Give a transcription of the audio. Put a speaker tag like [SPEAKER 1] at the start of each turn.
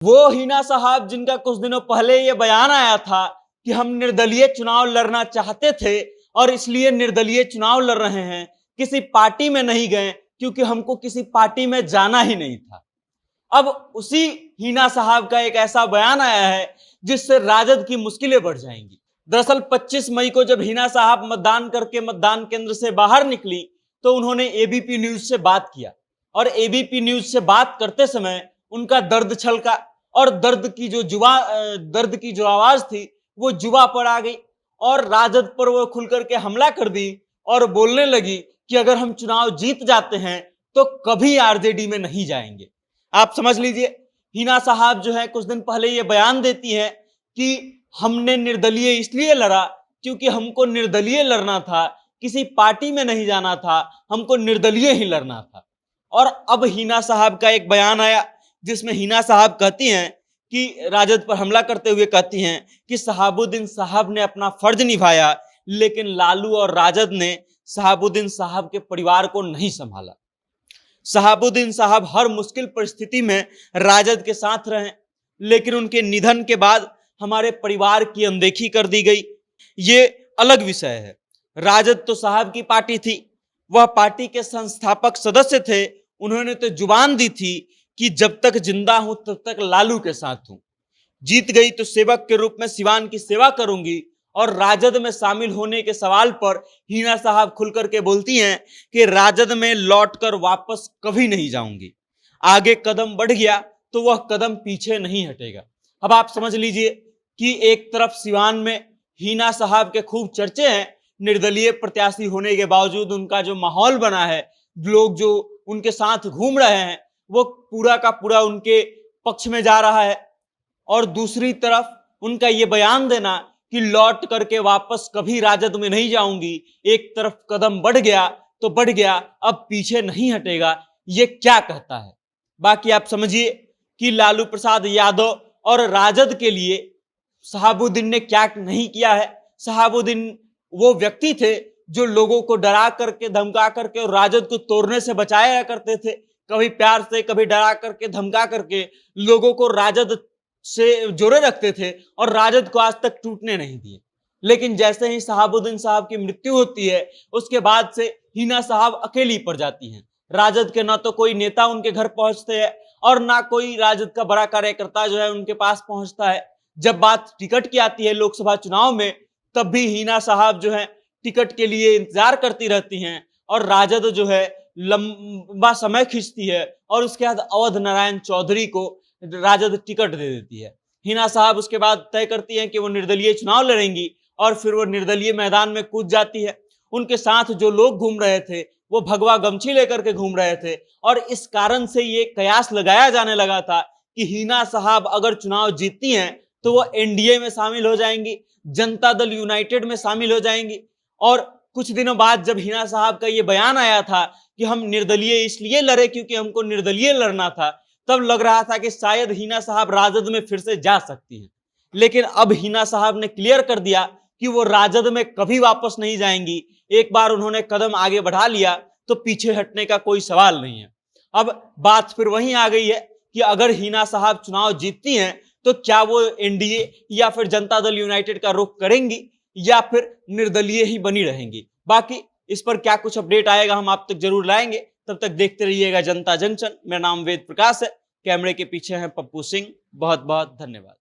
[SPEAKER 1] वो हिना साहब जिनका कुछ दिनों पहले ये बयान आया था कि हम निर्दलीय चुनाव लड़ना चाहते थे और इसलिए निर्दलीय चुनाव लड़ रहे हैं, किसी पार्टी में नहीं गए क्योंकि हमको किसी पार्टी में जाना ही नहीं था। अब उसी हिना साहब का एक ऐसा बयान आया है जिससे राजद की मुश्किलें बढ़ जाएंगी। दरअसल 25 मई को जब हिना साहब मतदान करके मतदान केंद्र से बाहर निकली तो उन्होंने एबीपी न्यूज से बात किया और एबीपी न्यूज से बात करते समय उनका दर्द छलका और दर्द की जो आवाज थी वो जुबा पर आ गई और राजद पर वो खुल करके हमला कर दी और बोलने लगी कि अगर हम चुनाव जीत जाते हैं तो कभी आरजेडी में नहीं जाएंगे। आप समझ लीजिए, हिना साहब जो है कुछ दिन पहले ये बयान देती है कि हमने निर्दलीय इसलिए लड़ा क्योंकि हमको निर्दलीय लड़ना था, किसी पार्टी में नहीं जाना था, हमको निर्दलीय ही लड़ना था। और अब हिना साहब का एक बयान आया जिसमें हिना साहब कहती हैं कि राजद पर हमला करते हुए कहती हैं कि शहाबुद्दीन साहब ने अपना फर्ज निभाया लेकिन लालू और राजद ने शहाबुद्दीन साहब के परिवार को नहीं संभाला। शहाबुद्दीन साहब हर मुश्किल परिस्थिति में राजद के साथ रहे लेकिन उनके निधन के बाद हमारे परिवार की अनदेखी कर दी गई। ये अलग विषय है। राजद तो साहब की पार्टी थी, वह पार्टी के संस्थापक सदस्य थे। उन्होंने तो जुबान दी थी कि जब तक जिंदा हूं तब तक लालू के साथ हूं, जीत गई तो सेवक के रूप में सिवान की सेवा करूंगी। और राजद में शामिल होने के सवाल पर हिना साहब खुलकर के बोलती हैं कि राजद में लौटकर वापस कभी नहीं जाऊंगी। आगे कदम बढ़ गया तो वह कदम पीछे नहीं हटेगा। अब आप समझ लीजिए कि एक तरफ सिवान में हिना साहब के खूब चर्चे हैं, निर्दलीय प्रत्याशी होने के बावजूद उनका जो माहौल बना है, लोग जो उनके साथ घूम रहे हैं वो पूरा का पूरा उनके पक्ष में जा रहा है। और दूसरी तरफ उनका ये बयान देना कि लौट करके वापस कभी राजद में नहीं जाऊंगी, एक तरफ कदम बढ़ गया तो बढ़ गया, अब पीछे नहीं हटेगा, ये क्या कहता है। बाकी आप समझिए कि लालू प्रसाद यादव और राजद के लिए शहाबुद्दीन ने क्या नहीं किया है। शहाबुद्दीन वो व्यक्ति थे जो लोगों को डरा करके धमका करके और राजद को तोड़ने से बचाया करते थे। कभी प्यार से कभी डरा करके धमका करके लोगों को राजद से जोड़े रखते थे और राजद को आज तक टूटने नहीं दिए। लेकिन जैसे ही शहाबुद्दीन साहब की मृत्यु होती है उसके बाद से हिना साहब अकेली पड़ जाती हैं। राजद के ना तो कोई नेता उनके घर पहुंचते हैं और ना कोई राजद का बड़ा कार्यकर्ता जो है उनके पास पहुंचता है। जब बात टिकट की आती है लोकसभा चुनाव में तब भी हिना साहब जो है टिकट के लिए इंतजार करती रहती हैं और राजद जो है लंबा समय खींचती है और उसके बाद अवध नारायण चौधरी को राजद टिकट दे देती है। हिना साहब उसके बाद तय करती हैं कि वो निर्दलीय चुनाव लड़ेंगी और फिर वो निर्दलीय मैदान में कूद जाती है। उनके साथ जो लोग घूम रहे थे वो भगवा गमछी लेकर के घूम रहे थे और इस कारण से ये कयास लगाया जाने लगा था कि हिना साहब अगर चुनाव जीतती हैं तो वो एनडीए में शामिल हो जाएंगी, जनता दल यूनाइटेड में शामिल हो जाएंगी। और कुछ दिनों बाद जब हिना साहब का ये बयान आया था कि हम निर्दलीय इसलिए लड़े क्योंकि हमको निर्दलीय लड़ना था, तब लग रहा था कि शायद हिना साहब राजद में फिर से जा सकती हैं। लेकिन अब हिना साहब ने क्लियर कर दिया कि वो राजद में कभी वापस नहीं जाएंगी। एक बार उन्होंने कदम आगे बढ़ा लिया तो पीछे हटने का कोई सवाल नहीं है। अब बात फिर वहीं आ गई है कि अगर हिना साहब चुनाव जीतती हैं तो क्या वो एनडीए या फिर जनता दल यूनाइटेड का रुख करेंगी या फिर निर्दलीय ही बनी रहेंगी। बाकी इस पर क्या कुछ अपडेट आएगा हम आप तक जरूर लाएंगे। तब तक देखते रहिएगा जनता जंक्शन। मेरा नाम वेद प्रकाश है, कैमरे के पीछे है पप्पू सिंह। बहुत बहुत धन्यवाद।